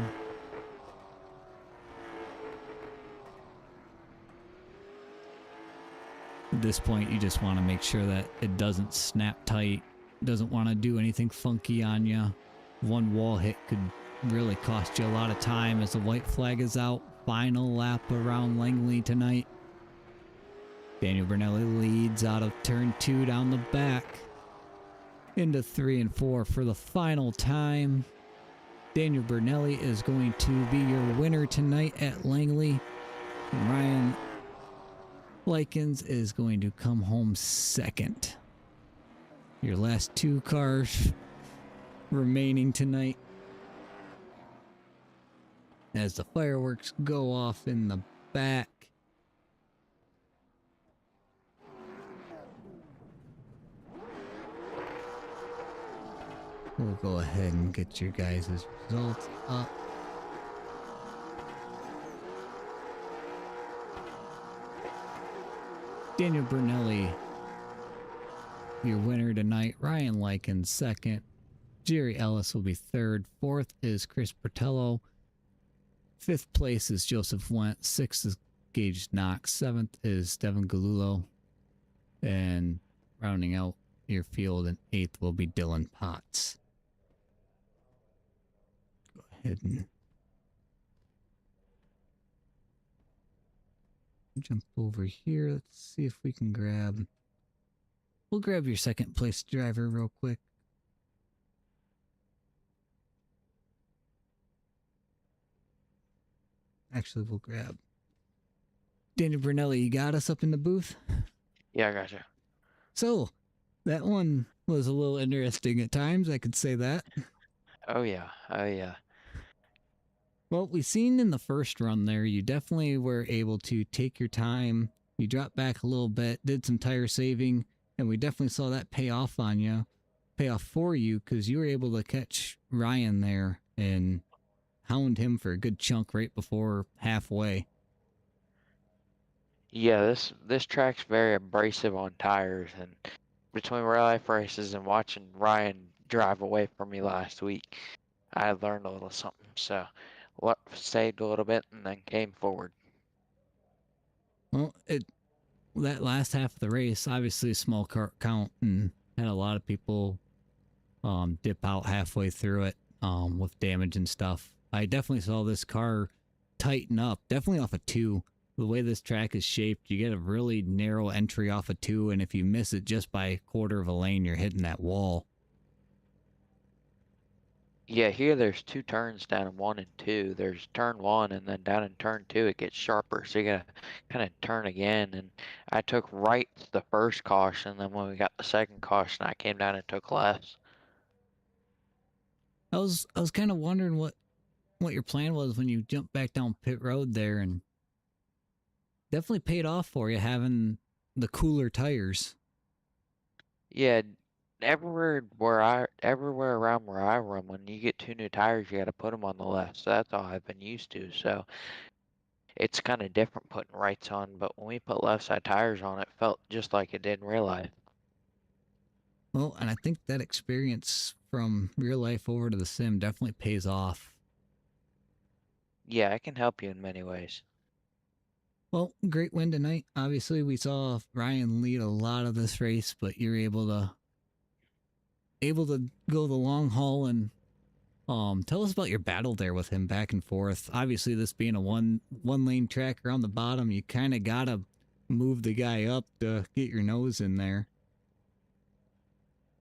At this point, you just want to make sure that it doesn't snap tight, doesn't want to do anything funky on you. One wall hit could really cost you a lot of time as the white flag is out. Final lap around Langley tonight. Daniel Brunelli leads out of turn 2 down the back. Into 3 and 4 for the final time. Daniel Brunelli is going to be your winner tonight at Langley. And Ryan Likens is going to come home second. Your last 2 cars remaining tonight. As the fireworks go off in the back. We'll go ahead and get your guys' results up. Daniel Brunelli, your winner tonight. Ryan Likens second. Jerry Ellis will be third. Fourth is Chris Bertello. Fifth place is Joseph Went. Sixth is Gage Knox. Seventh is Devin Galullo. And rounding out your field in eighth will be Dylan Potts. Go ahead and jump over here. Let's see if we can grab... We'll grab your second place driver real quick. Actually, we'll grab Daniel Brunelli. You got us up in the booth? Yeah, I gotcha. So, that one was a little interesting at times, I could say that. Oh yeah, oh yeah. Well, we seen in the first run there, you definitely were able to take your time. You dropped back a little bit, did some tire saving, and we definitely saw that pay off for you, because you were able to catch Ryan there and hound him for a good chunk right before halfway. Yeah, this track's very abrasive on tires, and between real life races and watching Ryan drive away from me last week, I learned a little something. So, saved a little bit and then came forward. Well, that last half of the race, obviously a small count, and had a lot of people dip out halfway through it with damage and stuff. I definitely saw this car tighten up, definitely off a 2. The way this track is shaped, you get a really narrow entry off a 2, and if you miss it just by a quarter of a lane, you're hitting that wall. Yeah, here there's 2 turns down in 1 and 2. There's turn 1, and then down in turn 2 it gets sharper, so you gotta kind of turn again. And I took right the first caution, then when we got the second caution, I came down and took left. I was kind of wondering what your plan was when you jumped back down pit road there, and definitely paid off for you having the cooler tires. Yeah, everywhere around where I run, when you get 2 new tires, you got to put them on the left. So that's all I've been used to. So it's kind of different putting rights on. But when we put left side tires on, it felt just like it did in real life. Well, and I think that experience from real life over to the sim definitely pays off. Yeah, it can help you in many ways. Well, great win tonight. Obviously, we saw Ryan lead a lot of this race, but you're able to go the long haul. And tell us about your battle there with him back and forth. Obviously, this being a one lane track around the bottom, you kind of gotta move the guy up to get your nose in there.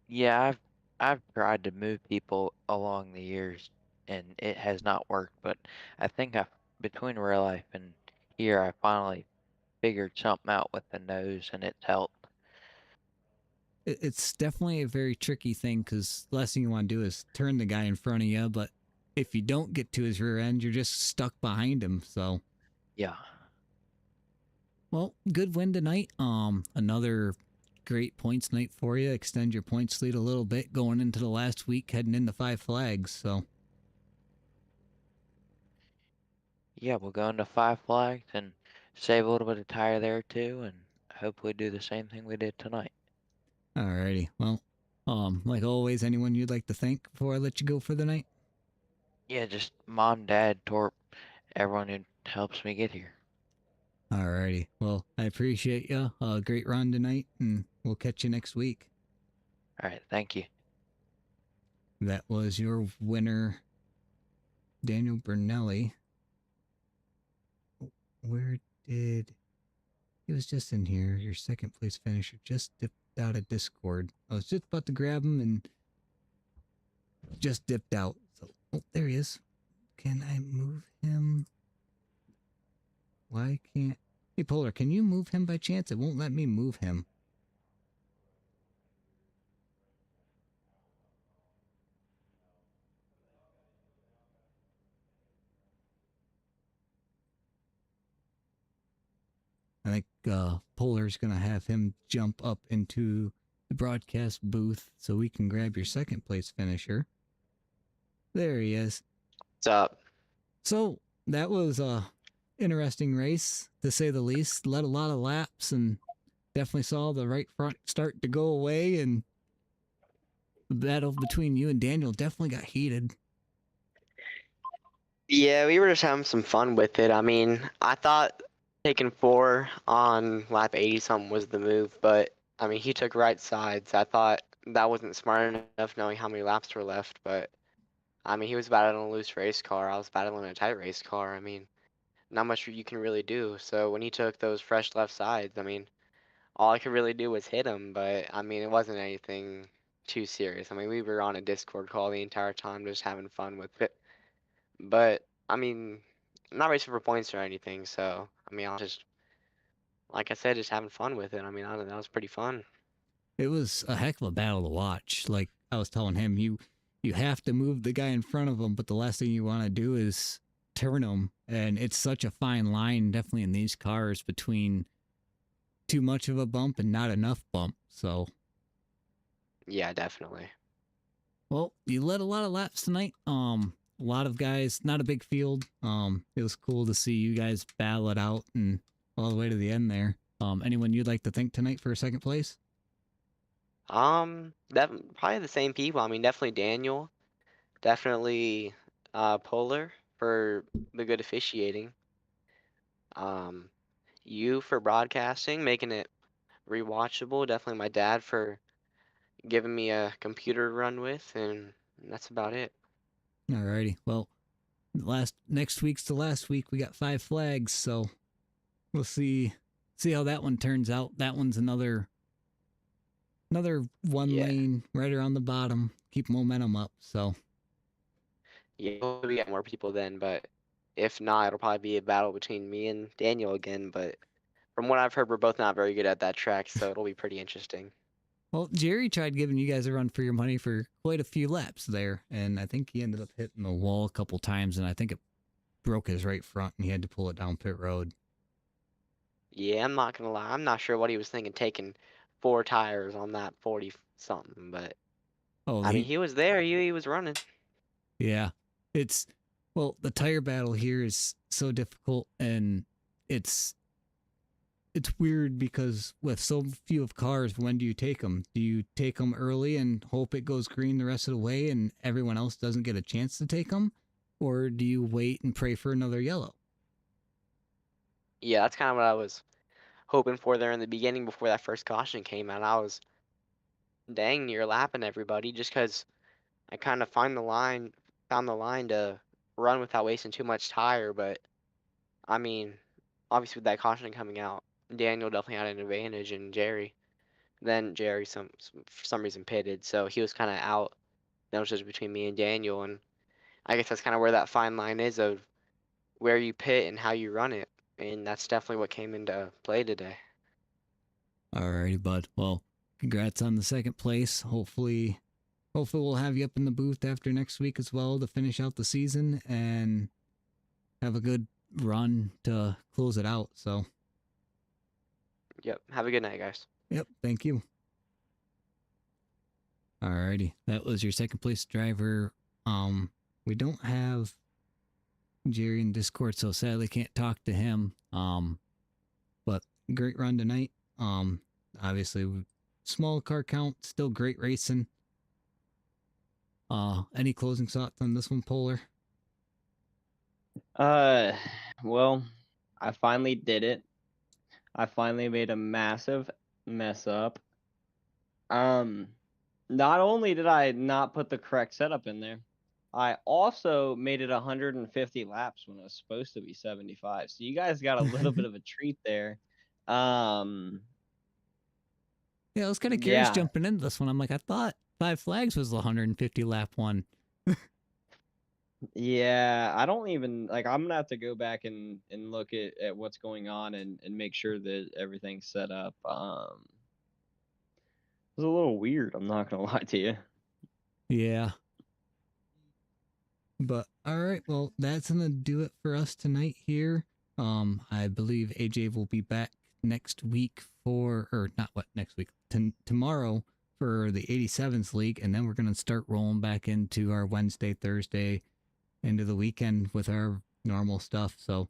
Yeah, I've tried to move people along the years, and it has not worked. But I think between real life and here, I finally figured something out with the nose, and it's helped. It's definitely a very tricky thing because the last thing you want to do is turn the guy in front of you, but if you don't get to his rear end, you're just stuck behind him. So, Yeah. well, good win tonight. Another great points night for you. Extend your points lead a little bit going into the last week, heading into Five Flags. So, Yeah, we'll go into Five Flags and save a little bit of tire there too, and hopefully do the same thing we did tonight. alrighty. Well, like always, anyone you'd like to thank before I let you go for the night? Yeah, just mom, dad, Torp, everyone who helps me get here. Alrighty. Well, I appreciate you. Great run tonight, and we'll catch you next week. All right, thank you. That was your winner, Daniel Bernelli. Where did he was just in here? Your second place finisher just dipped out of Discord. I was just about to grab him and just dipped out. So, oh, there he is. Can I move him? Why can't? Hey, Polar, can you move him by chance? It won't let me move him. I think Polar's going to have him jump up into the broadcast booth so we can grab your second place finisher. There he is. What's up? So that was a interesting race, to say the least. Led a lot of laps and definitely saw the right front start to go away, and the battle between you and Daniel definitely got heated. Yeah, we were just having some fun with it. I mean, I thought taking 4 on lap 80 something was the move, but I mean, he took right sides. I thought that wasn't smart enough knowing how many laps were left, but I mean, he was battling a loose race car. I was battling a tight race car. I mean, not much you can really do. So when he took those fresh left sides, I mean, all I could really do was hit him, but I mean, it wasn't anything too serious. I mean, we were on a Discord call the entire time, just having fun with it. But I mean, I'm not racing for points or anything, so I mean, I'll just, like I said, just having fun with it. I mean, that was pretty fun. It was a heck of a battle to watch. Like I was telling him, you have to move the guy in front of him, but the last thing you want to do is turn him. And it's such a fine line, definitely in these cars, between too much of a bump and not enough bump. So, Yeah, definitely. well, you led a lot of laps tonight. A lot of guys, not a big field. It was cool to see you guys battle it out and all the way to the end there. Anyone you'd like to thank tonight for second place? That probably the same people. I mean, definitely Daniel, definitely Polar for the good officiating. Um, you for broadcasting, making it rewatchable. Definitely my dad for giving me a computer to run with, and that's about it. Alrighty. Well, next week's the last week. We got Five Flags, so we'll see how that one turns out. That one's another one Yeah. lane right around the bottom. Keep momentum up. So Yeah, we get more people then, but if not, it'll probably be a battle between me and Daniel again. But from what I've heard, we're both not very good at that track, so it'll be pretty interesting. well, Jerry tried giving you guys a run for your money for quite a few laps there, and I think he ended up hitting the wall a couple times, and I think it broke his right front, and he had to pull it down pit road. Yeah, I'm not gonna lie, I'm not sure what he was thinking taking 4 tires on that 40 something, but Oh, I mean, he was there, he was running. yeah, it's well, the tire battle here is so difficult, and it's it's weird because with so few of cars, when do you take them? Do you take them early and hope it goes green the rest of the way and everyone else doesn't get a chance to take them? Or do you wait and pray for another yellow? Yeah, that's kind of what I was hoping for there in the beginning before that first caution came out. I was dang near lapping everybody just because I kind of found the line to run without wasting too much tire, but I mean, obviously with that caution coming out, Daniel definitely had an advantage and Jerry. Then Jerry for some reason pitted, so he was kind of out. That was just between me and Daniel, and I guess that's kind of where that fine line is of where you pit and how you run it, and that's definitely what came into play today. Alrighty, bud. Well, congrats on the second place. Hopefully we'll have you up in the booth after next week as well to finish out the season and have a good run to close it out. So, Yep. Have a good night, guys. yep, thank you. Alrighty, that was your second place driver. We don't have Jerry in Discord, so sadly can't talk to him. But great run tonight. Obviously small car count, still great racing. Any closing thoughts on this one, Polar? Well, I finally did it. I finally made a massive mess up. Not only did I not put the correct setup in there, I also made it 150 laps when it was supposed to be 75. So you guys got a little bit of a treat there. Yeah, I was kind of curious Yeah. jumping into this one. I'm like, I thought Five Flags was the 150 lap one. Yeah, I don't even like. I'm gonna have to go back and look at what's going on and make sure that everything's set up. It was a little weird. I'm not gonna lie to you. Yeah. But all right, well, that's gonna do it for us tonight here. I believe AJ will be back next week next week, tomorrow for the 87s league, and then we're gonna start rolling back into our Wednesday, Thursday, into the weekend with our normal stuff. So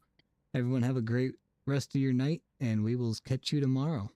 everyone have a great rest of your night, and we will catch you tomorrow.